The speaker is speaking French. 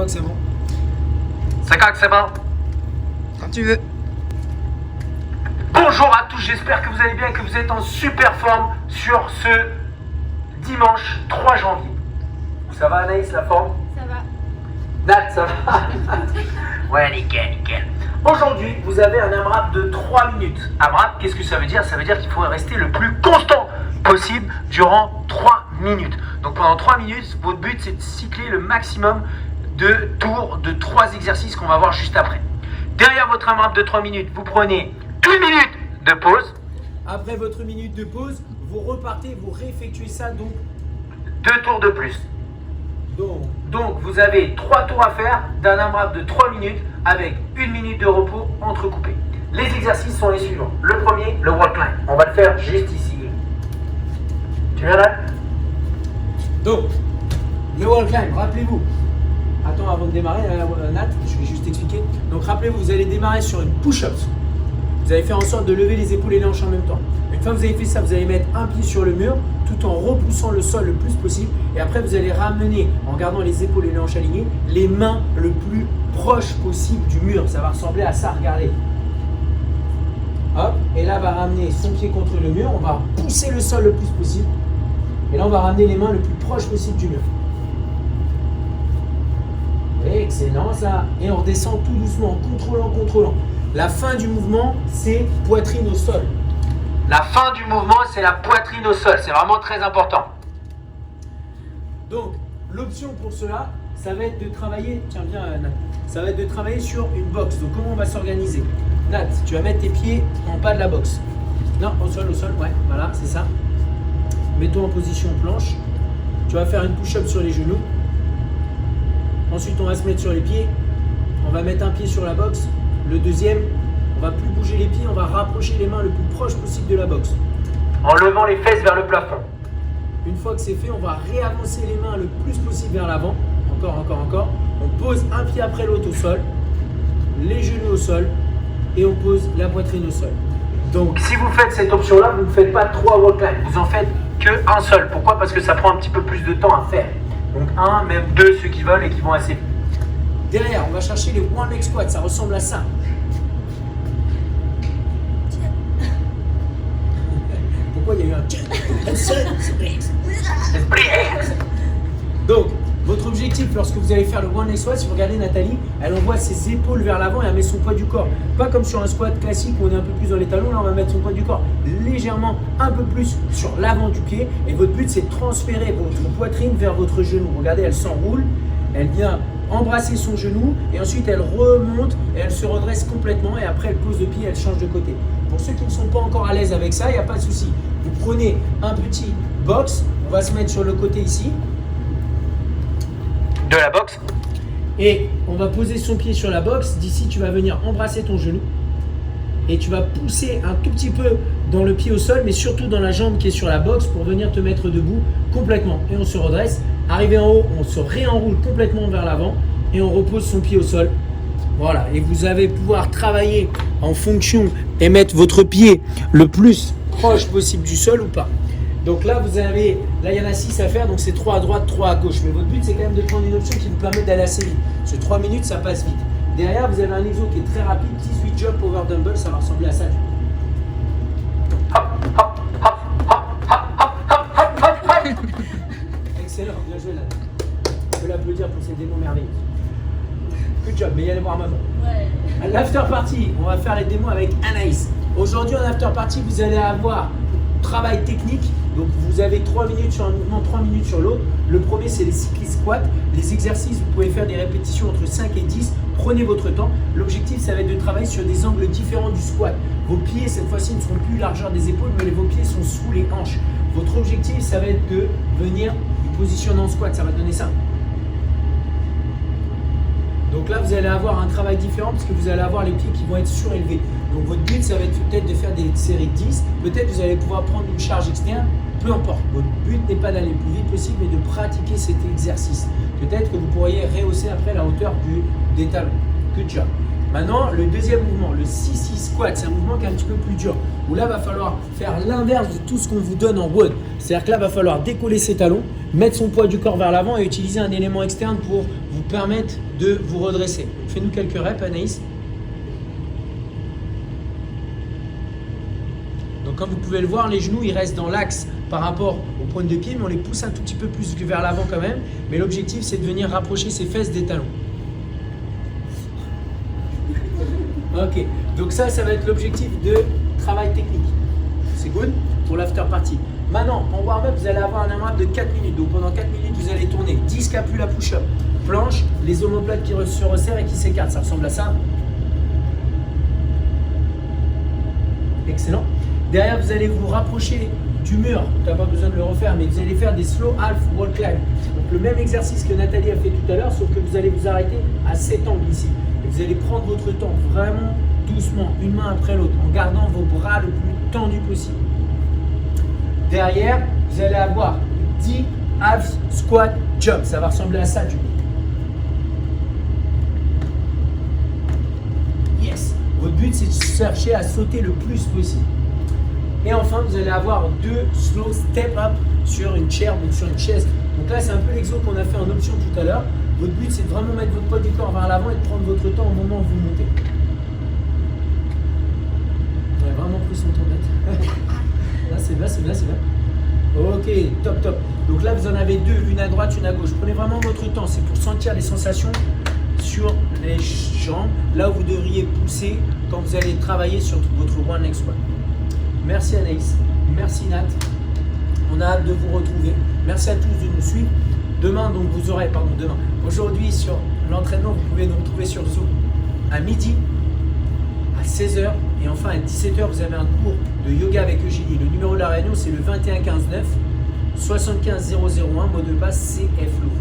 crois que c'est bon. Ça crois que c'est bon? Quand tu veux. Bonjour à tous, j'espère que vous allez bien et que vous êtes en super forme sur ce dimanche 3 janvier. Ça va Anaïs, la forme? Ça va. Nat, ça va? Ouais, nickel, nickel. Aujourd'hui, vous avez un AMRAP de 3 minutes. AMRAP, qu'est-ce que ça veut dire? Ça veut dire qu'il faut rester le plus constant possible durant 3 minutes. Donc pendant 3 minutes, votre but c'est de cycler le maximum de tours de 3 exercices qu'on va voir juste après. Derrière votre AMRAP de 3 minutes, vous prenez 1 minute de pause. Après votre minute de pause, vous repartez, vous réeffectuez ça donc. 2 tours de plus. Donc vous avez 3 tours à faire d'un AMRAP de 3 minutes avec 1 minute de repos entrecoupé. Les exercices sont les suivants. Le premier, le wall climb. On va le faire juste ici. Tu viens là? Donc, le wall climb, rappelez-vous. Attends, avant de démarrer, Nat, je vais juste expliquer. Donc rappelez-vous, vous allez démarrer sur une push-up. Vous allez faire en sorte de lever les épaules et les hanches en même temps. Une fois que vous avez fait ça, vous allez mettre un pied sur le mur tout en repoussant le sol le plus possible. Et après, vous allez ramener, en gardant les épaules et les hanches alignées, les mains le plus proche possible du mur. Ça va ressembler à ça, regardez. Hop, et là, on va ramener son pied contre le mur. On va pousser le sol le plus possible. Et là, on va ramener les mains le plus proche possible du mur. Excellent ça. Et on redescend tout doucement, contrôlant. La fin du mouvement, c'est poitrine au sol. La fin du mouvement, c'est la poitrine au sol. C'est vraiment très important. Donc, l'option pour cela, ça va être de travailler, tiens bien Nat, ça va être de travailler sur une box. Donc, comment on va s'organiser? Nat, tu vas mettre tes pieds en bas de la box. Non, au sol, ouais, voilà, c'est ça. Mets-toi en position planche. Tu vas faire une push-up sur les genoux. Ensuite, on va se mettre sur les pieds. On va mettre un pied sur la box. Le deuxième, on va plus bouger les pieds, on va rapprocher les mains le plus proche possible de la box. En levant les fesses vers le plafond. Une fois que c'est fait, on va réavancer les mains le plus possible vers l'avant. Encore. On pose un pied après l'autre au sol, les genoux au sol et on pose la poitrine au sol. Donc, si vous faites cette option-là, vous ne faites pas 3 wall climb. Vous en faites qu'un seul. Pourquoi? Parce que ça prend un petit peu plus de temps à faire. Donc, 1, même 2, ceux qui veulent et qui vont assez vite. Derrière, on va chercher les one leg squats. Ça ressemble à ça. Pourquoi il y a eu un Donc, votre objectif lorsque vous allez faire le one leg squat, si vous regardez Nathalie, elle envoie ses épaules vers l'avant et elle met son poids du corps. Pas comme sur un squat classique où on est un peu plus dans les talons, là on va mettre son poids du corps légèrement un peu plus sur l'avant du pied. Et votre but c'est de transférer votre poitrine vers votre genou. Regardez, elle s'enroule, elle vient embrasser son genou et ensuite elle remonte et elle se redresse complètement et après elle pose le pied et elle change de côté. Pour ceux qui ne sont pas encore à l'aise avec ça, il n'y a pas de souci. Vous prenez un petit box, on va se mettre sur le côté ici. De la boxe. Et on va poser son pied sur la box. D'ici, tu vas venir embrasser ton genou. Et tu vas pousser un tout petit peu dans le pied au sol, mais surtout dans la jambe qui est sur la box pour venir te mettre debout complètement. Et on se redresse. Arrivé en haut, on se réenroule complètement vers l'avant et on repose son pied au sol. Voilà. Et vous allez pouvoir travailler en fonction et mettre votre pied le plus proche possible du sol ou pas. Donc là, il y en a 6 à faire, donc c'est 3 à droite, 3 à gauche. Mais votre but, c'est quand même de prendre une option qui vous permet d'aller assez vite. Sur 3 minutes, ça passe vite. Derrière, vous avez un exo qui est très rapide, 18 jump over dumbbell, ça va ressembler à ça. Excellent, bien joué là. On peut l'applaudir pour ces démos merveilleuses. Good job, mais y allez voir maman. Ouais. À l'after party, on va faire les démos avec Anaïs. Aujourd'hui, en after party, vous allez avoir travail technique. Donc vous avez 3 minutes sur un mouvement, 3 minutes sur l'autre. Le premier, c'est les cyclistes squats. Les exercices, vous pouvez faire des répétitions entre 5 et 10. Prenez votre temps. L'objectif, ça va être de travailler sur des angles différents du squat. Vos pieds, cette fois-ci, ne seront plus largeur des épaules, mais vos pieds sont sous les hanches. Votre objectif, ça va être de venir vous positionner en squat. Ça va donner ça. Donc là, vous allez avoir un travail différent parce que vous allez avoir les pieds qui vont être surélevés. Donc votre but, ça va être peut-être de faire des séries de 10. Peut-être vous allez pouvoir prendre une charge externe. Peu importe. Votre but n'est pas d'aller le plus vite possible, mais de pratiquer cet exercice. Peut-être que vous pourriez rehausser après la hauteur des talons. Good job. Maintenant, le deuxième mouvement, le 6-6 squat, c'est un mouvement qui est un petit peu plus dur. Où là, il va falloir faire l'inverse de tout ce qu'on vous donne en WOD. C'est-à-dire que là, il va falloir décoller ses talons, mettre son poids du corps vers l'avant et utiliser un élément externe pour vous permettre de vous redresser. Fais-nous quelques reps, Anaïs. Donc comme vous pouvez le voir, les genoux ils restent dans l'axe par rapport aux pointes de pied, mais on les pousse un tout petit peu plus vers l'avant quand même. Mais l'objectif c'est de venir rapprocher ses fesses des talons. Ok, donc ça va être l'objectif de travail technique. C'est good pour l'after party. Maintenant, en warm-up, vous allez avoir un AMRAP de 4 minutes. Donc pendant 4 minutes, vous allez tourner 10 capula push-up, planche, les omoplates qui se resserrent et qui s'écartent. Ça ressemble à ça. Excellent. Derrière, vous allez vous rapprocher du mur. Tu n'as pas besoin de le refaire, mais vous allez faire des slow half wall climb. Donc le même exercice que Nathalie a fait tout à l'heure, sauf que vous allez vous arrêter à cet angle ici. Et vous allez prendre votre temps vraiment doucement, une main après l'autre, en gardant vos bras le plus tendus possible. Derrière, vous allez avoir 10 half squat jump. Ça va ressembler à ça du coup. Yes. Votre but, c'est de chercher à sauter le plus possible. Et enfin, vous allez avoir 2 slow step up sur une chair ou sur une chaise. Donc là, c'est un peu l'exo qu'on a fait en option tout à l'heure. Votre but, c'est de vraiment mettre votre poids du corps vers l'avant et de prendre votre temps au moment où vous montez. On a vraiment pris son temps net. Là, c'est bien, c'est bien, c'est bien. Ok, top, top. Donc là, vous en avez 2, une à droite, une à gauche. Prenez vraiment votre temps. C'est pour sentir les sensations sur les jambes. Là où vous devriez pousser quand vous allez travailler sur votre one leg squat. Merci Anaïs, merci Nat, on a hâte de vous retrouver. Merci à tous de nous suivre. Demain, donc vous aurez, aujourd'hui sur l'entraînement, vous pouvez nous retrouver sur Zoom à midi, à 16h et enfin à 17h, vous avez un cours de yoga avec Eugénie. Le numéro de la réunion, c'est le 21 15 9 75 001, mot de passe CF Louvre.